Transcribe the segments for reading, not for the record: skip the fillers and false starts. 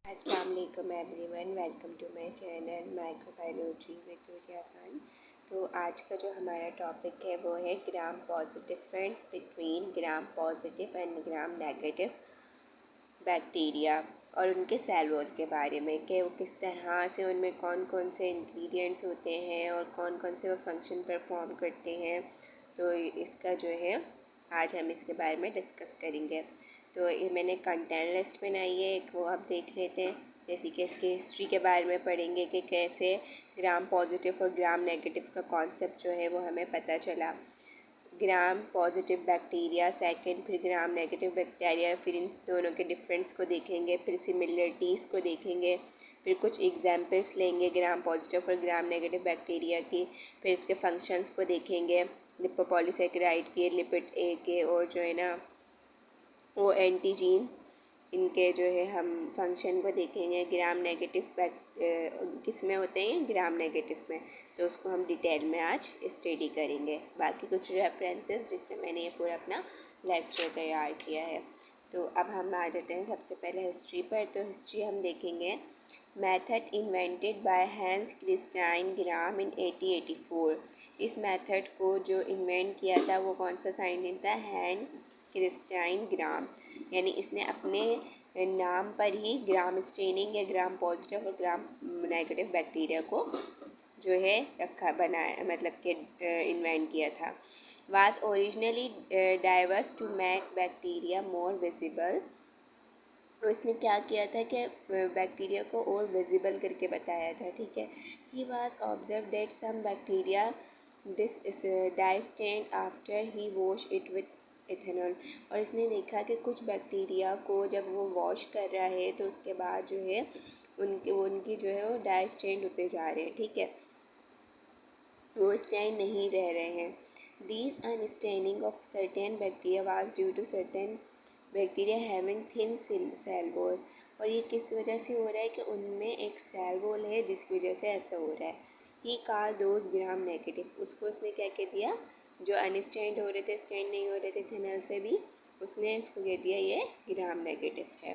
अस्सलाम वालेकुम everyone, welcome to my channel microbiology with Durya Khan. तो आज का जो हमारा टॉपिक है वो है gram positive, difference between gram positive and gram negative bacteria और उनके सेल वॉल के बारे में कि वो किस तरह से उनमें कौन कौन से इंग्रेडिएंट्स होते हैं और कौन कौन से वो फंक्शन परफॉर्म करते हैं। तो इसका जो है आज हम इसके बारे में डिस्कस करेंगे। तो ये मैंने कंटेंट लिस्ट बनाई है, एक वो आप देख लेते हैं। जैसे कि इसकी हिस्ट्री के बारे में पढ़ेंगे कि कैसे ग्राम पॉजिटिव और ग्राम नेगेटिव का कॉन्सेप्ट जो है वो हमें पता चला। ग्राम पॉजिटिव बैक्टीरिया सेकंड, फिर ग्राम नेगेटिव बैक्टीरिया, फिर इन दोनों के डिफरेंस को देखेंगे, फिर सिमिलरिटीज़ को देखेंगे, फिर कुछ एग्जांपल्स लेंगे ग्राम पॉजिटिव और ग्राम नेगेटिव बैक्टीरिया की, फिर इसके फंक्शंस को देखेंगे, लिपोपॉलीसेकेराइड के, लिपिड ए के, और जो है ना वो एंटीजीन, इनके जो है हम फंक्शन को देखेंगे। ग्राम नेगेटिव किस में होते हैं, ग्राम नेगेटिव में, तो उसको हम डिटेल में आज स्टडी करेंगे। बाकी कुछ रेफरेंसेस जिससे मैंने ये पूरा अपना लेक्चर तैयार किया है। तो अब हम आ जाते हैं सबसे पहले हिस्ट्री पर। तो हिस्ट्री हम देखेंगे। Method invented by Hans Christian Gram in 1884। इस मेथड को जो इन्वेंट किया था वो कौन सा साइंटिस्ट था, हैंस क्रिस्टाइन ग्राम। यानी इसने अपने नाम पर ही ग्राम स्टेनिंग या ग्राम पॉजिटिव और ग्राम नेगेटिव बैक्टीरिया को जो है रखा, बनाया, मतलब कि इन्वेंट किया था। वाज ओरिजिनली डाइवर्स to make bacteria more visible. तो इसने क्या किया था कि बैक्टीरिया को और विजिबल करके बताया था, ठीक है। He was observe that some bacteria this dye stain after he wash it with ethanol. और इसने देखा कि कुछ बैक्टीरिया को जब वो वॉश कर रहा है तो उसके बाद जो है उनकी जो है वो डाई स्टेन होते जा रहे हैं, ठीक है, वो स्टेन नहीं रह रहे हैं। These unstaining of certain bacteria was due to certain bacteria having thin cell wall. और ये किस वजह से हो रहा है कि उनमें एक सेल वॉल है जिसकी वजह से ऐसा हो रहा है। ही कॉल दोज ग्राम नेगेटिव। उसको उसने क्या कह दिया, जो अनस्टेंड हो रहे थे, स्टेंड नहीं हो रहे थे थिनल से भी, उसने उसको कह दिया ये ग्राम नेगेटिव है,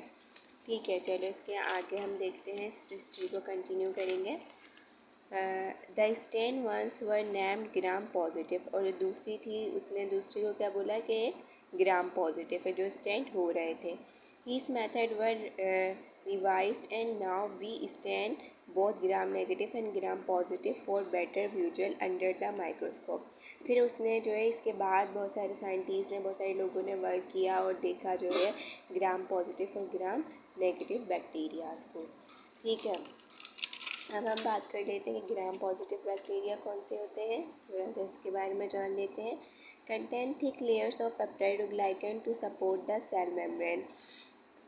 ठीक है। चलो इसके आगे हम देखते हैं, हिस्ट्री को कंटिन्यू करेंगे। The stain ones were named gram positive. और दूसरी थी, उसने दूसरी को क्या बोला कि ग्राम पॉजिटिव है, जो स्टेंट हो रहे थे। His method were revised and now we stand both gram negative and gram positive for better visual under the microscope. फिर उसने जो है इसके बाद बहुत सारे साइंटिस्ट ने, बहुत सारे लोगों ने वर्क किया और देखा जो है ग्राम पॉजिटिव और ग्राम नेगेटिव बैक्टीरियाज को, ठीक है। अब हम बात कर लेते हैं कि ग्राम पॉजिटिव बैक्टीरिया कौन से होते हैं, थोड़ा सा इसके बारे में जान लेते हैं। Contain thick layers of peptidoglycan to support the cell membrane.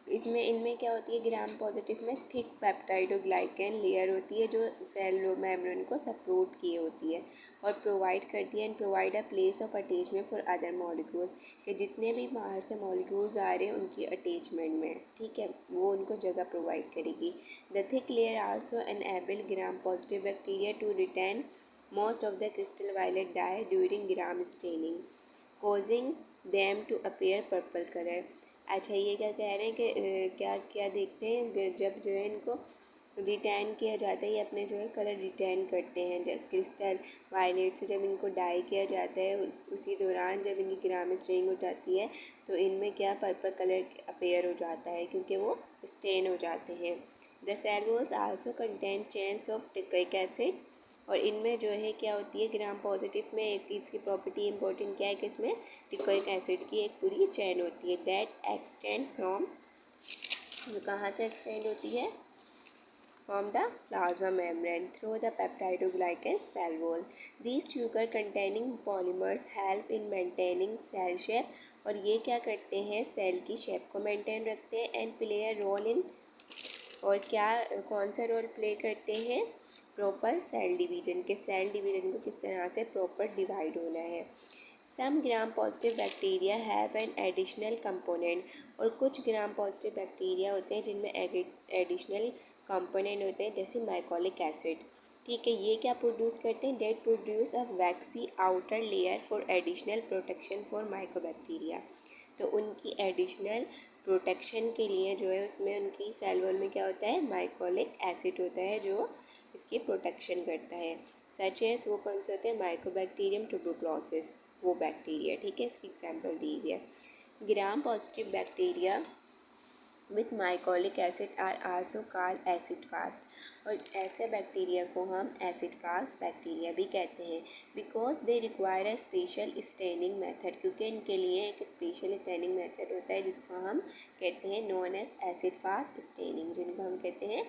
इनमें क्या होती है, ग्राम पॉजिटिव में थिक पेप्टाइडोग्लाइकन लेयर होती है जो सेल मेम्ब्रेन को सपोर्ट किए होती है और प्रोवाइड करती है, and provide a place of attachment for other molecule, कि जितने भी बाहर से मॉलिक्यूल्स आ रहे हैं उनकी अटैचमेंट में, ठीक है, वो उनको जगह प्रोवाइड करेगी। The thick layer also enable gram positive bacteria to retain most of the crystal violet dye during gram staining, causing them to appear purple color। अच्छा, ये क्या कह रहे हैं कि क्या क्या देखते हैं, जब जो है इनको रिटैन किया जाता है, ये अपने जो है कलर रिटैन करते हैं, जब क्रिस्टल वायलेट से जब इनको डाई किया जाता है उसी दौरान जब इनकी ग्राम स्टेनिंग हो जाती है तो इनमें क्या पर्पल कलर अपेयर हो जाता है क्योंकि वो स्टेन हो जाते हैं। The cell walls also contain chains of teichoic acid. और इनमें जो है क्या होती है, ग्राम पॉजिटिव में एक चीज़ की प्रॉपर्टी इंपॉर्टेंट क्या है कि इसमें टिकोइक एसिड की एक पूरी चैन होती है, दैट एक्सटेंड फ्रॉम, जो कहाँ से एक्सटेंड होती है, from the plasma membrane through the peptidoglycan cell wall. These sugar containing polymers help in maintaining cell shape. और ये क्या करते हैं, सेल की शेप को मेंटेन रखते हैं, and play a role in, और क्या कौन सा रोल प्ले करते हैं, प्रॉपर सेल डिवीजन, के सेल डिवीजन को किस तरह से प्रॉपर डिवाइड होना है। Some gram positive bacteria have an additional component. और कुछ ग्राम पॉजिटिव बैक्टीरिया होते हैं जिनमें एडिशनल कंपोनेंट होते हैं, जैसे माइकोलिक एसिड, ठीक है। ये क्या प्रोड्यूस करते हैं, that produce a waxy outer layer for additional protection for mycobacteria. तो उनकी एडिशनल प्रोटेक्शन के लिए जो है उसमें उनकी सेल वॉल में क्या होता है, माइकोलिक एसिड होता है जो इसकी प्रोटेक्शन करता है। सच एस वो कौन से होते हैं, माइकोबैक्टीरियम ट्यूबरकुलोसिस वो बैक्टीरिया, ठीक है, इसकी एग्जाम्पल दी हुई है। Gram positive bacteria with mycolic acid are also called acid fast, और ऐसे बैक्टीरिया को हम एसिड फास्ट बैक्टीरिया भी कहते हैं because they require a special staining method, क्योंकि इनके लिए एक स्पेशल स्टेनिंग मेथड होता है जिसको हम कहते हैं known as acid fast staining, जिनको हम कहते हैं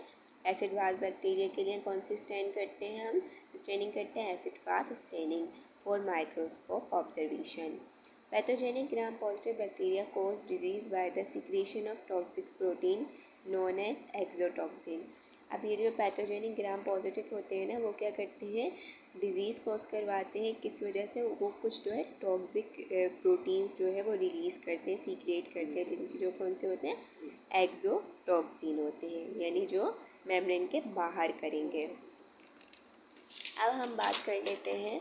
एसिड फास्ट बैक्टीरिया के लिए कौन सी स्टेन करते हैं, हम स्टेनिंग करते हैं acid fast staining for microscope observation. Pathogenic gram-positive bacteria cause disease by the secretion of toxic protein known as exotoxin। अब ये जो पैथोजेनिक ग्राम पॉजिटिव होते हैं ना, वो क्या करते हैं, डिजीज़ कॉज करवाते हैं। किस वजह से, वो कुछ जो है टॉक्सिक प्रोटीन्स जो है वो रिलीज़ करते हैं, सीक्रेट करते हैं, जिनकी जो कौन से होते हैं, एक्जोटॉक्सिन होते हैं, यानी जो मेम्ब्रेन के बाहर करेंगे। अब हम बात कर लेते हैं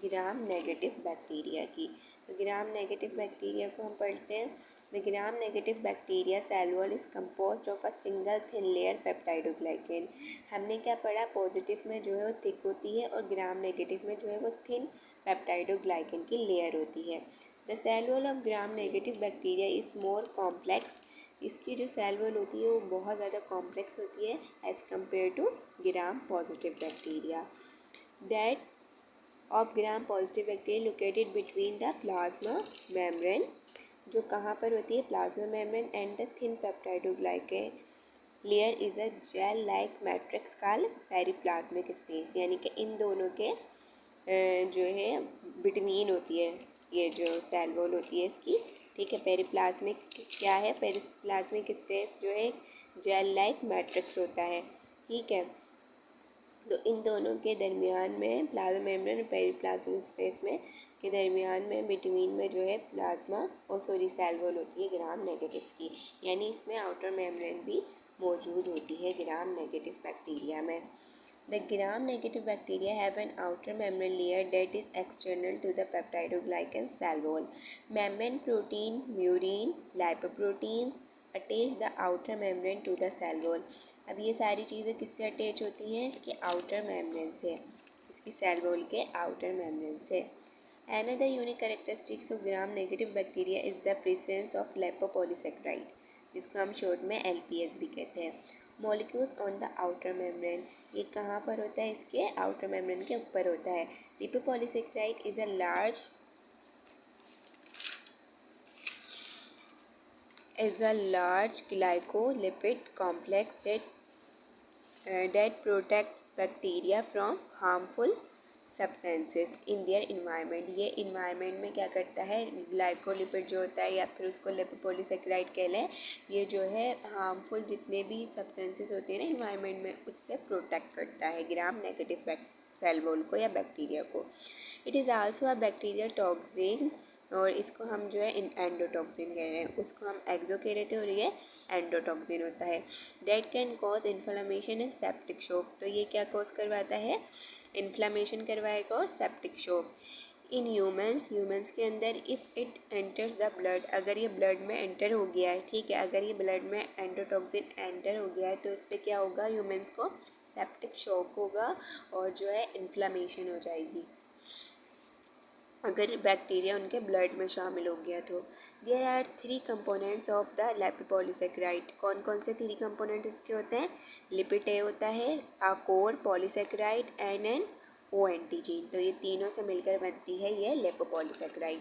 ग्राम नेगेटिव बैक्टीरिया की। तो ग्राम नेगेटिव बैक्टीरिया को हम पढ़ते हैं। The gram negative bacteria cell wall is composed of a single thin layer peptidoglycan. हमने क्या पढ़ा, पॉजिटिव में जो है वो थिक होती है और ग्राम नेगेटिव में जो है वो थिन पेप्टाइडोग्लाइकेन की लेयर होती है। The cell wall of gram negative bacteria is more complex. इसकी जो सेल वॉल होती है वो बहुत ज़्यादा कॉम्प्लेक्स होती है as compare to gram positive bacteria. That of gram positive bacteria located between the plasma membrane, जो कहाँ पर होती है, plasma membrane and the thin peptidoglycan layer is a gel like matrix called periplasmic space, यानी कि इन दोनों के जो है बिटवीन होती है ये जो सेल वॉल होती है इसकी, ठीक है। पेरिप्लाज्मिक क्या है, पेरिप्लाज्मिक स्पेस जो है जेल लाइक मैट्रिक्स होता है, ठीक है। तो इन दोनों के दरमियान में प्लाज्मा मेम्ब्रेन और पेरिप्लाज्मिक स्पेस में के दरमियान में बिटवीन में जो है प्लाज्मा और सॉरी सेल वॉल होती है ग्राम नेगेटिव की, यानी इसमें आउटर मेम्ब्रेन भी मौजूद होती है ग्राम नेगेटिव बैक्टीरिया में। The gram negative bacteria have an outer membrane layer that is external to the peptidoglycan cell wall. Membrane protein, murein, lipoproteins attach the outer membrane to the cell wall. अब ये सारी चीज़ें किससे attach होती हैं, इसके outer membrane से, इसकी सेल वॉल के आउटर मेम्ब्रेन से। Another unique characteristics of gram negative bacteria is the presence of lipopolysaccharide, जिसको हम शॉर्ट में LPS भी कहते हैं। Molecules on the outer membrane, ये कहाँ पर होता है, इसके आउटर मेम्ब्रेन के ऊपर होता है। Lipopolysaccharide is a large glycolipid complex that protects bacteria from harmful substances in their environment। ये environment में क्या करता है, ग्लाइकोलिपिड जो होता है या फिर उसको लिपोपॉलीसेकेराइड कह लें, ये जो है हार्मफुल जितने भी सब्सटेंसेस होते हैं ना environment में, उससे प्रोटेक्ट करता है ग्राम नेगेटिव सेल वॉल को या बैक्टीरिया को। It is also a bacterial toxin, और इसको हम जो है एंडोटॉक्सिन कह रहे हैं, उसको हम एक्सो कह रहे थे और ये एंडोटॉक्सिन होता है। That can cause inflammation and septic shock, तो ये क्या कॉज करवाता है, इन्फ्लेमेशन करवाएगा और सेप्टिक शॉक। इन ह्यूमंस के अंदर if it enters the blood, अगर ये ब्लड में एंटर हो गया है, ठीक है, अगर ये ब्लड में एंडोटॉक्सिन एंटर हो गया है तो इससे क्या होगा, ह्यूमंस को सेप्टिक शॉक होगा और जो है इन्फ्लेमेशन हो जाएगी अगर बैक्टीरिया उनके ब्लड में शामिल हो गया तो। There are 3 components of the lipopolysaccharide, कौन कौन से 3 कंपोनेंट इसके होते हैं, लिपिड ए होता है, a core polysaccharide and an O antigen, तो ये तीनों से मिलकर बनती है ये लिपोपॉलीसेकेराइड।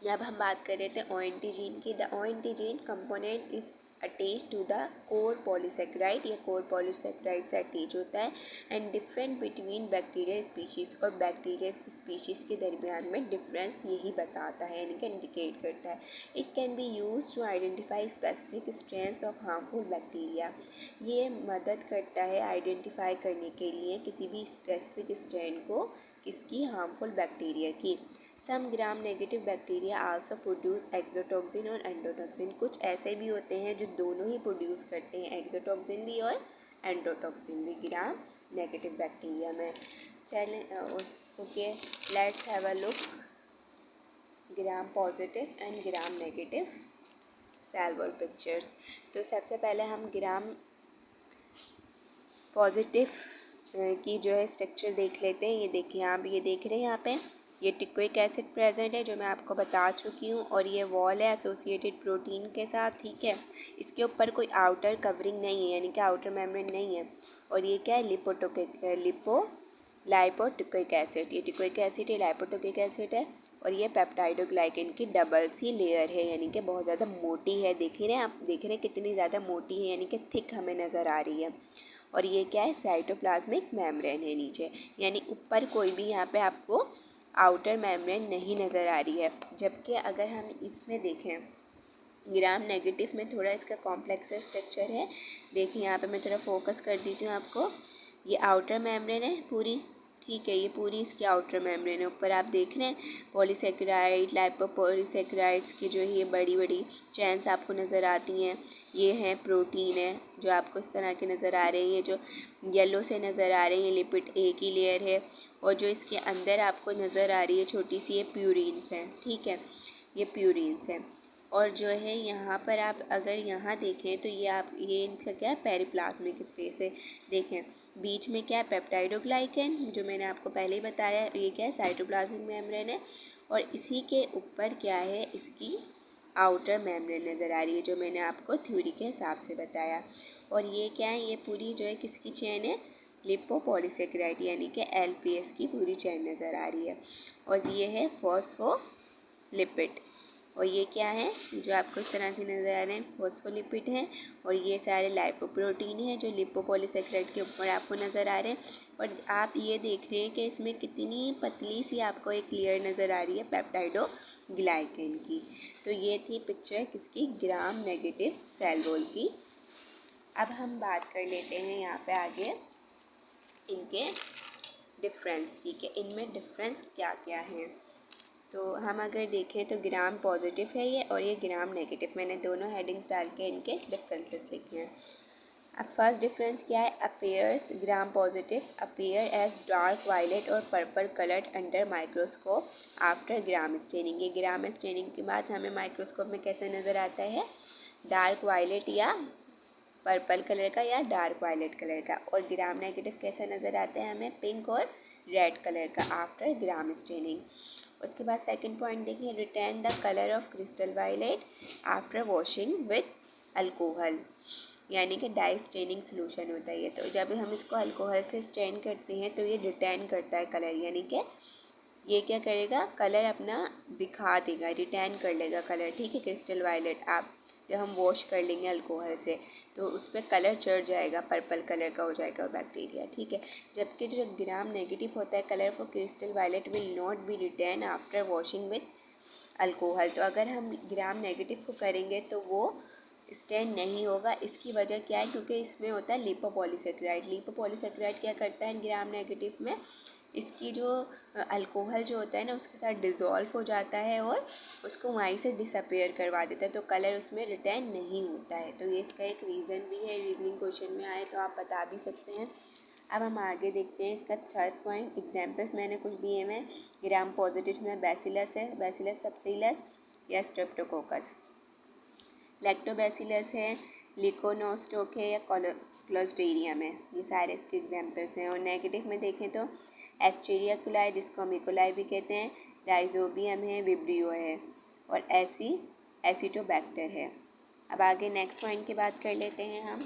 अब हम बात कर रहे थे ओ एंटीजीन की। The O antigen component is attach to the core polysaccharide, ये कोर पॉलीसेकेराइड से अटैच होता है and different between bacteria species, और बैक्टीरिया स्पीशीज़ के दरमियान में डिफरेंस यही बताता है, यानी कि इंडिकेट करता है। It can be use to identify specific strains of harmful bacteria, ये मदद करता है आइडेंटिफाई करने के लिए किसी भी स्पेसिफिक स्ट्रेन को, किसकी, हार्मफुल बैक्टीरिया की। Some gram negative bacteria also produce exotoxin और एंडोटॉक्सिन, कुछ ऐसे भी होते हैं जो दोनों ही प्रोड्यूस करते हैं, एक्सोटॉक्सिन भी और एंडोटॉक्सिन भी ग्राम नेगेटिव बैक्टीरिया में। चलें okay, let's have a look gram positive and gram negative cell wall pictures. तो सबसे पहले हम ग्राम पॉजिटिव की जो है स्ट्रक्चर देख लेते हैं। ये देखिए, आप ये देख रहे हैं यहाँ पे ये टिकोइक एसिड प्रेजेंट है जो मैं आपको बता चुकी हूँ, और ये वॉल है एसोसिएटेड प्रोटीन के साथ, ठीक है। इसके ऊपर कोई आउटर कवरिंग नहीं है, यानी कि आउटर मेम्ब्रेन नहीं है। और ये क्या है, लाइपोटिकोइक एसिड। ये टिकोइक एसिड है, लाइपोटिकोइक एसिड है, और ये पेप्टाइडोग्लाइकन की डबल सी लेयर है, यानी कि बहुत ज़्यादा मोटी है। देख रहे हैं आप, देख रहे हैं कितनी ज़्यादा मोटी है, यानी कि थिक हमें नज़र आ रही है। और ये क्या है, साइटोप्लाज्मिक मेम्ब्रेन है नीचे, यानी ऊपर कोई भी यहाँ पे आपको आउटर मेम्ब्रेन नहीं नज़र आ रही है। जबकि अगर हम इसमें देखें ग्राम नेगेटिव में थोड़ा इसका कॉम्प्लेक्स स्ट्रक्चर है। देखिए यहाँ पे मैं थोड़ा फोकस कर देती हूँ आपको। ये आउटर मेम्ब्रेन है पूरी, ठीक है, ये पूरी इसकी आउटर मेम्ब्रेन है। ऊपर आप देख रहे हैं पॉलीसेकेराइड, लाइपोपॉलीसेकेराइड्स की जो ये बड़ी बड़ी चैन्स आपको नज़र आती हैं। ये हैं प्रोटीन है जो आपको इस तरह के नज़र आ रहे हैं, जो येलो से नज़र आ रहे हैं, लिपिड ए की लेयर है। और जो इसके अंदर आपको नज़र आ रही है छोटी सी, ये प्यूरिन्स हैं, ठीक है, ये प्यूरिन्स हैं। और जो है यहाँ पर आप अगर यहाँ देखें तो ये इनका क्या है, पेरिप्लाज्मिक स्पेस है। देखें बीच में क्या है, पेप्टाइडोग्लाइकन, जो मैंने आपको पहले ही बताया, ये क्या है, साइटोप्लाज्मिक मेम्ब्रेन है। और इसी के ऊपर क्या है, इसकी आउटर मेम्ब्रेन नज़र आ रही है, जो मैंने आपको थ्योरी के हिसाब से बताया। और ये क्या है, ये पूरी जो है किसकी चेन है, लिपोपॉलीसेकेराइड, यानी कि LPS की पूरी चेन नज़र आ रही है। और ये है फॉस्फोलिपिड, और ये क्या है, जो आपको इस तरह से नज़र आ रहे हैं, फॉस्फोलिपिड हैं। और ये सारे लाइपोप्रोटीन हैं जो लिपोपॉलीसेकेराइड के ऊपर आपको नज़र आ रहे हैं। और आप ये देख रहे हैं कि इसमें कितनी पतली सी आपको एक लेयर नज़र आ रही है पेप्टाइडोग्लाइकन की। तो ये थी पिक्चर किसकी, ग्राम नेगेटिव सेल वॉल की। अब हम बात कर लेते हैं यहाँ पे आगे इनके डिफरेंस की, कि इनमें डिफरेंस क्या क्या है। तो हम अगर देखें तो ग्राम पॉजिटिव है ये, और ये ग्राम नेगेटिव, मैंने दोनों हेडिंग्स डाल के इनके डिफरेंसेस लिखे हैं। अब फर्स्ट डिफरेंस क्या है, appears, gram positive appear as dark violet और purple coloured under microscope after gram staining. ये ग्राम स्टेनिंग के बाद हमें माइक्रोस्कोप में कैसे नज़र आता है, डार्क वायलेट या पर्पल कलर का या डार्क वायलेट कलर का। और ग्राम नेगेटिव कैसा नज़र आता है हमें, पिंक और रेड कलर का आफ्टर ग्राम स्टेनिंग। उसके बाद सेकंड पॉइंट देखिए, retain the colour of crystal violet after washing with alcohol, यानी कि डाई स्टेनिंग सोल्यूशन होता है ये। तो जब हम इसको अल्कोहल से स्टेन करते हैं तो ये रिटेन करता है कलर, यानी कि ये क्या करेगा, कलर अपना दिखा देगा, रिटेन कर लेगा कलर, ठीक है। क्रिस्टल वायलेट आप जब हम वॉश कर लेंगे अल्कोहल से तो उस पर कलर चढ़ जाएगा, पर्पल कलर का हो जाएगा बैक्टीरिया, ठीक है। जबकि जो ग्राम नेगेटिव होता है colour for crystal violet will not be retain after washing with alcohol. तो अगर हम ग्राम नेगेटिव को करेंगे तो वो स्टेन नहीं होगा। इसकी वजह क्या है, क्योंकि इसमें होता है लिपोपॉलीसेकेराइड। लिपोपॉलीसेकेराइड क्या करता है ग्राम नेगेटिव में, इसकी जो अल्कोहल जो होता है ना उसके साथ डिज़ोल्व हो जाता है और उसको वहीं से डिसअपेयर करवा देता है, तो कलर उसमें रिटेन नहीं होता है। तो ये इसका एक रीज़न भी है, रीजनिंग क्वेश्चन में आए तो आप बता भी सकते हैं। अब हम आगे देखते हैं इसका थर्ड पॉइंट। एग्जाम्पल्स मैंने कुछ दिए हैं ग्राम पॉजिटिव में, बैसिलस है, बैसिलस सबसिलस या स्ट्रेप्टोकोकस, लैक्टोबैसिलस है, लिकोनोस्टोक है या क्लोस्ट्रीडियम है, ये सारे इसके एग्जाम्पल्स हैं। और नेगेटिव में देखें तो एस्चेरिया कुलाई, जिसको हम इकोलाई भी कहते हैं, राइजोबियम है, विब्रियो है, और एसिटोबैक्टर है। अब आगे नेक्स्ट पॉइंट की बात कर लेते हैं हम।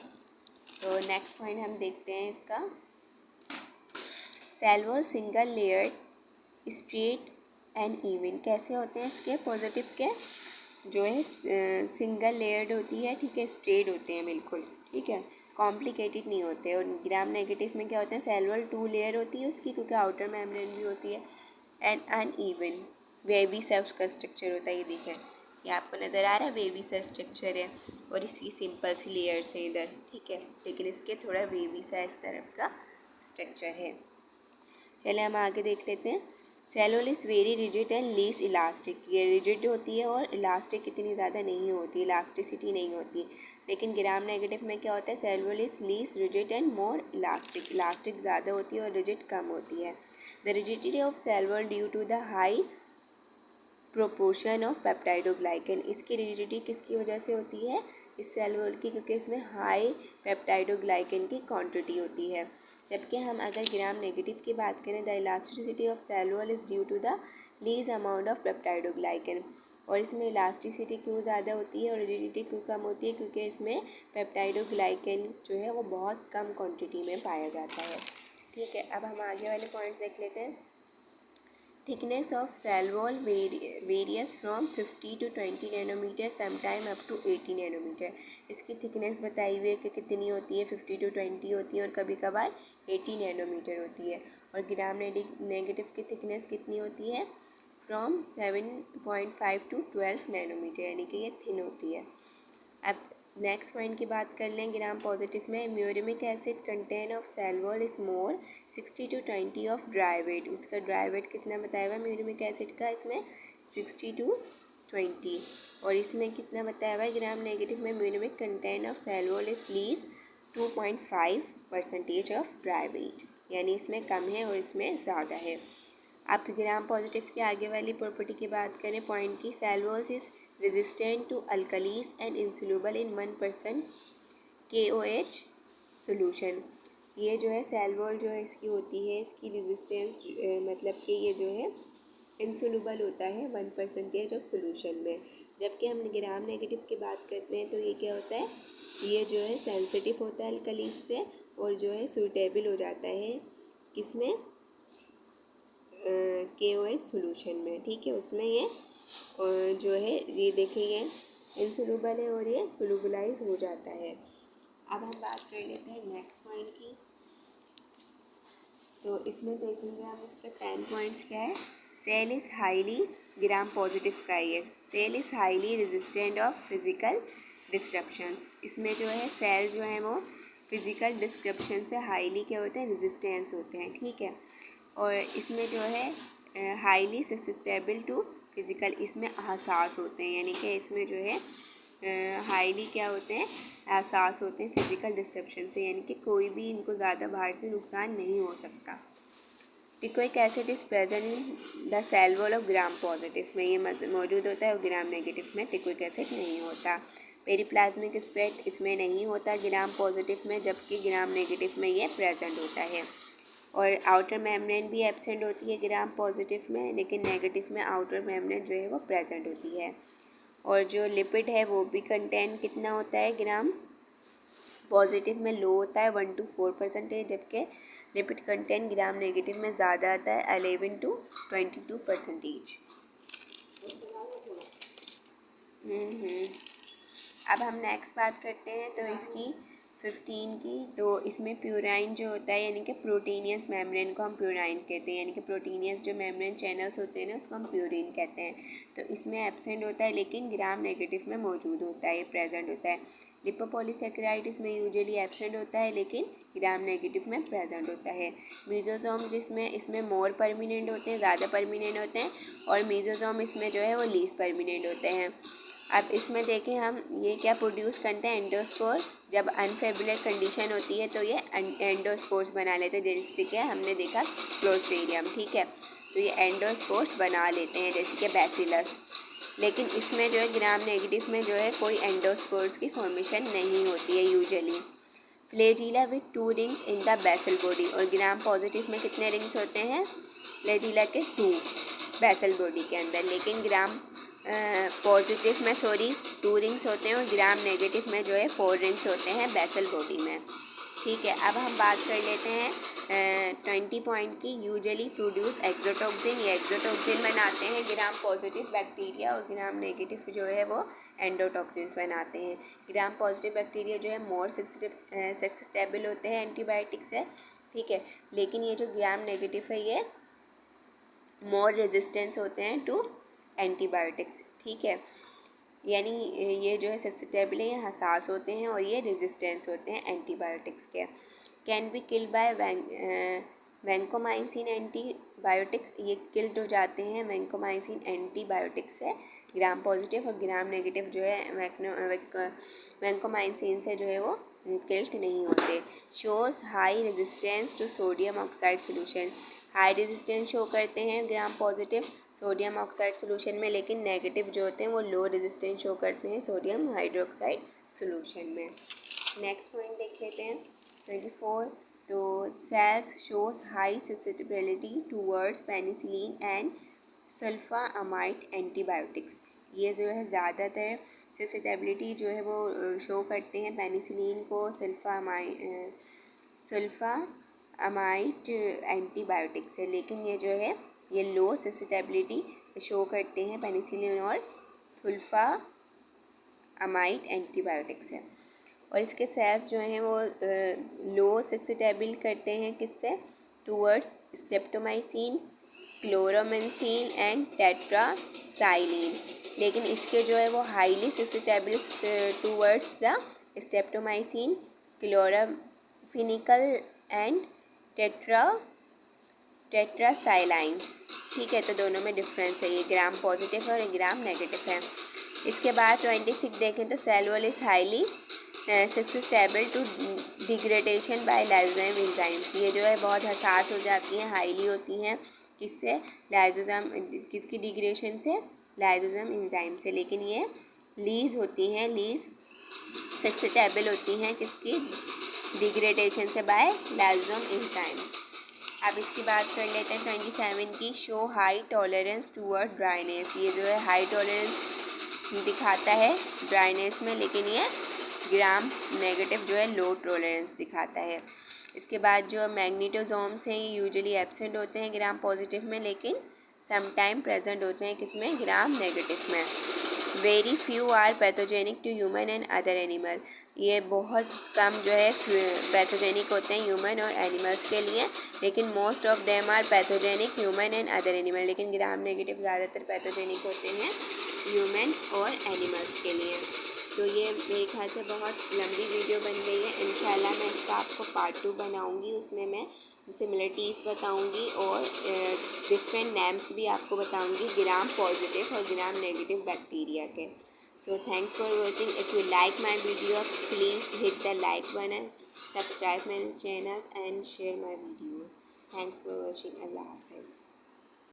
तो नेक्स्ट पॉइंट हम देखते हैं इसका, cell wall single layered straight and even. कैसे होते हैं इसके पॉजिटिव के, जो है सिंगल लेयर्ड होती है, ठीक है, स्ट्रेट होते हैं बिल्कुल, ठीक है, कॉम्प्लिकेटेड नहीं होते। और ग्राम नेगेटिव में क्या होता है, सेल वॉल 2 लेयर होती है उसकी, क्योंकि आउटर मेम्ब्रेन भी होती है, एंड अनइवन वेवी सा उसका स्ट्रक्चर होता है। ये देखें, ये आपको नज़र आ रहा है, वेवी सा स्ट्रक्चर है, और इसकी सिंपल सी लेयर्स हैं इधर, ठीक है, लेकिन इसके थोड़ा वेवी सा इस तरफ का स्ट्रक्चर है। चलिए हम आगे देख लेते हैं। Cell wall is very rigid and least elastic. ये रिजिड होती है और इलास्टिक इतनी ज़्यादा नहीं होती, इलास्टिसिटी नहीं होती। लेकिन ग्राम नेगेटिव में क्या होता है, cell wall is least rigid and more elastic, elastic ज़्यादा होती है और रिजिड कम होती है। The rigidity of cell wall due to the high proportion of peptidoglycan. इसकी रिजिडिटी किसकी वजह से होती है, इस सेल वॉल की, क्योंकि इसमें हाई पेप्टाइडोग्लाइकन की क्वांटिटी होती है। जबकि हम अगर ग्राम नेगेटिव की बात करें, the elasticity of cell wall is due to the least amount of peptidoglycan. और इसमें इलास्टिसिटी क्यों ज़्यादा होती है और रिजिडिटी क्यों कम होती है, क्योंकि इसमें पेप्टाइडोग्लाइकन जो है वो बहुत कम क्वांटिटी में पाया जाता है। ठीक है, अब हम आगे वाले पॉइंट्स देख लेते हैं। Thickness of cell wall varies from 50 to 20 nanometre, sometime up to 80 nanometre. इसकी थिकनेस बताई हुई है कि कितनी होती है, 50 to 20 होती है और कभी कभार 80 नैनोमीटर होती है। और ग्राम नेगेटिव की थिकनेस कितनी होती है, फ्रॉम 7.5 to 12 नैनोमीटर, यानी कि ये थिन होती है। अब नेक्स्ट पॉइंट की बात कर लें ग्राम पॉजिटिव में। Muramic acid content of cell wall is more 60 to 20 of dry weight. उसका ड्राई वेट कितना बताया हुआ म्यूरिमिक एसिड का, इसमें 60 to 20। और इसमें कितना बताया हुआ है ग्राम नेगेटिव में, muramic content of cell wall is less 2.5% of dry weight, यानी इसमें कम है और इसमें ज़्यादा है। अब ग्राम पॉजिटिव की आगे वाली प्रॉपर्टी की बात करें पॉइंट की, cell walls is resistant to alkalis and insoluble in 1% KOH solution। ये जो है सेल वॉल जो है इसकी होती है, इसकी रेजिस्टेंस मतलब कि ये जो है इंसोल्यूबल होता है 1% ऑफ सोल्यूशन में। जबकि हम ग्राम नेगेटिव की बात करते हैं तो ये क्या होता है, ये जो है सेंसिटिव होता है अल्कलीस से और जो है सूटेबल हो जाता है किसमें, KOH सोल्यूशन में। ठीक है, उसमें ये जो है ये देखिए इंसोल्यूबल है और ये सोल्यूबलाइज हो जाता है। अब हम बात कर लेते हैं नेक्स्ट पॉइंट की। तो इसमें देखेंगे हम इसके 10 पॉइंट्स क्या है। Cell is highly, gram positive का ये, cell is highly resistant of physical disruption. इसमें जो है सेल जो है वो फिजिकल डिस्ट्रप्शन से हाईली क्या होते हैं, रेजिस्टेंस होते हैं। ठीक है, और इसमें जो है हाईली सस्टेबल टू फिज़िकल, इसमें हसास होते हैं, यानी कि इसमें जो है हाईली क्या होते हैं, हसास होते हैं फिज़िकल डिस्ट्रप्शन से, यानी कि कोई भी इनको ज़्यादा बाहर से नुकसान नहीं हो सकता। Teichoic acid is present in the cell wall of gram positive में, ये मौजूद होता है और ग्राम नेगेटिव में टिकोइक एसिड नहीं होता। पेरीप्लाज्मिक स्प्रेड इसमें नहीं होता ग्राम पॉजिटिव में, जबकि ग्राम नेगेटिव में ये प्रेजेंट होता है। और आउटर मेम्ब्रेन भी एब्सेंट होती है ग्राम पॉजिटिव में, लेकिन नेगेटिव में आउटर मेम्ब्रेन जो है वो प्रेजेंट होती है। और जो लिपिड है वो भी कंटेन कितना होता है ग्राम पॉजिटिव में, लो होता है 1 to 4%, जबकि लिपिड कंटेंट ग्राम नेगेटिव में ज़्यादा आता है 11 to 22%। अब हम नेक्स्ट बात करते हैं तो इसकी 15 की। तो इसमें प्यूराइन जो होता है, यानी कि प्रोटीनियस मेम्ब्रेन को हम प्यूराइन कहते हैं, यानी कि प्रोटीनियस जो मेम्ब्रेन चैनल्स होते हैं ना उसको हम प्यूरिन कहते हैं। तो इसमें एब्सेंट होता है लेकिन ग्राम नेगेटिव में मौजूद होता है, प्रेजेंट होता है। लिपोपॉलीसेकेराइड इसमें यूजुअली एब्सेंट होता है लेकिन ग्राम नेगेटिव में प्रेजेंट होता है। मीजोसोम जिसमें इसमें मोर परमिनेंट होते हैं, ज़्यादा परमिनेंट होते हैं, और मीजोसोम इसमें जो है वो लीस परमिनेंट होते हैं। अब इसमें देखें हम ये क्या प्रोड्यूस करते हैं, एंडोस्पोर। जब अनफेबुलर कंडीशन होती है तो ये एंडोस्पोर्स बना लेते हैं, जैसे कि हमने देखा क्लोस्ट्रीडियम। ठीक है, तो ये एंडोस्पोर्स बना लेते हैं जैसे कि बैसिलस। लेकिन इसमें जो है ग्राम नेगेटिव में जो है कोई एंडोस्पोर्स की फॉर्मेशन नहीं होती है usually. Flagella with 2 rings in the basal body, और ग्राम पॉजिटिव में कितने रिंग्स होते हैं, फ्लैजिला के 2 बेसल बॉडी के अंदर, लेकिन ग्राम पॉजिटिव में 2 रिंग्स होते हैं और ग्राम नेगेटिव में जो है 4 रिंग्स होते हैं बेसल बॉडी में। ठीक है, अब हम बात कर लेते हैं 20 पॉइंट की। यूजुअली प्रोड्यूस एक्सोटोक्सिन, ये एक्सोटोक्सिन बनाते हैं ग्राम पॉजिटिव बैक्टीरिया, और ग्राम नेगेटिव जो है वो एंडोटॉक्सिन्स बनाते हैं। ग्राम पॉजिटिव बैक्टीरिया जो है मोर सक्सेसिबल होते हैं एंटीबायोटिक से। ठीक है, लेकिन ये जो ग्राम नेगेटिव है ये मोर रेजिस्टेंस होते हैं टू एंटीबायोटिक्स। ठीक है, यानी ये जो है सस्टेबल है, ये हसास होते हैं और ये रेजिस्टेंस होते हैं एंटीबायोटिक्स के। Can be killed by vancomycin antibiotics, ये किल्ड हो जाते हैं वैंकोमाइसिन एंटीबायोटिक्स से। ग्राम पॉजिटिव और ग्राम नेगेटिव जो है वैंकोमाइसिन से जो है वो किल्ड नहीं होते। Shows high resistance to sodium oxide solution, high resistance show करते हैं gram positive sodium oxide solution में, लेकिन नेगेटिव जो होते हैं वो लो रेजिस्टेंस शो करते हैं सोडियम हाइड्रोक्साइड सोल्यूशन में। नेक्स्ट पॉइंट देख लेते हैं 24। तो cells shows high susceptibility towards penicillin and sulphamide antibiotics. ये जो है ज़्यादातर ससेप्टेबिलिटी जो है वो शो करते हैं पेनिसिलिन को, सल्फामाइड एंटीबायोटिक्स से, लेकिन ये जो है ये लो ससेप्टेबिलिटी शो करते हैं पेनिसिलिन और सल्फामाइड एंटीबायोटिक्स से। और इसके सेल्स जो हैं वो लो ससेप्टेबल करते हैं किससे, टूवर्ड्स स्ट्रेप्टोमाइसिन, क्लोरामेंसिन एंड टेट्रासाइलिन, लेकिन इसके जो है वो highly susceptible towards the streptomycin, chloramphenicol and tetracyclines. ठीक है, तो दोनों में डिफरेंस है, ये ग्राम पॉजिटिव और ग्राम नेगेटिव है। इसके बाद 26 देखें तो cell wall is highly susceptible to degradation by lysozyme enzymes. ये जो है बहुत हसास हो जाती हैं, हाईली होती हैं, किससे, लाइसोजाइम, किसकी डिग्रेडेशन से, लाइसोजाइम एंजाइम से, लेकिन ये लीज होती हैं, लीज ससेप्टेबल होती हैं किसकी, डिग्रेडेशन से बाय लाइसोजाइम एंजाइम। अब इसकी बात कर लेते हैं 27 की। Show high tolerance toward dryness. ये जो है हाई टॉलरेंस दिखाता है ड्राइनेस में, लेकिन ये ग्राम नेगेटिव जो है लो टॉलरेंस दिखाता है। इसके बाद जो मैग्नीटोसोम्स हैं ये यूजुअली एब्सेंट होते हैं ग्राम पॉजिटिव में, लेकिन समटाइम प्रेजेंट होते हैं किसमें, ग्राम नेगेटिव में। Very few are pathogenic to human and other animal. ये बहुत कम जो है पैथोजेनिक होते हैं ह्यूमन और एनिमल्स के लिए, लेकिन most of them are pathogenic human and other animal. लेकिन ग्राम नेगेटिव ज़्यादातर पैथोजेनिक होते हैं ह्यूमन और एनिमल्स के लिए। तो ये मेरे ख्याल से बहुत लंबी वीडियो बन गई है। इंशाल्लाह मैं इसका आपको पार्ट 2 बनाऊंगी, उसमें मैं सिमिलरिटीज़ बताऊंगी और डिफरेंट नेम्स भी आपको बताऊंगी ग्राम पॉजिटिव और ग्राम नेगेटिव बैक्टीरिया के। So thanks for watching. If you like my video please hit the like button, subscribe my channel and share my video. Thanks for watching. अल्लाह हाफ़िज़।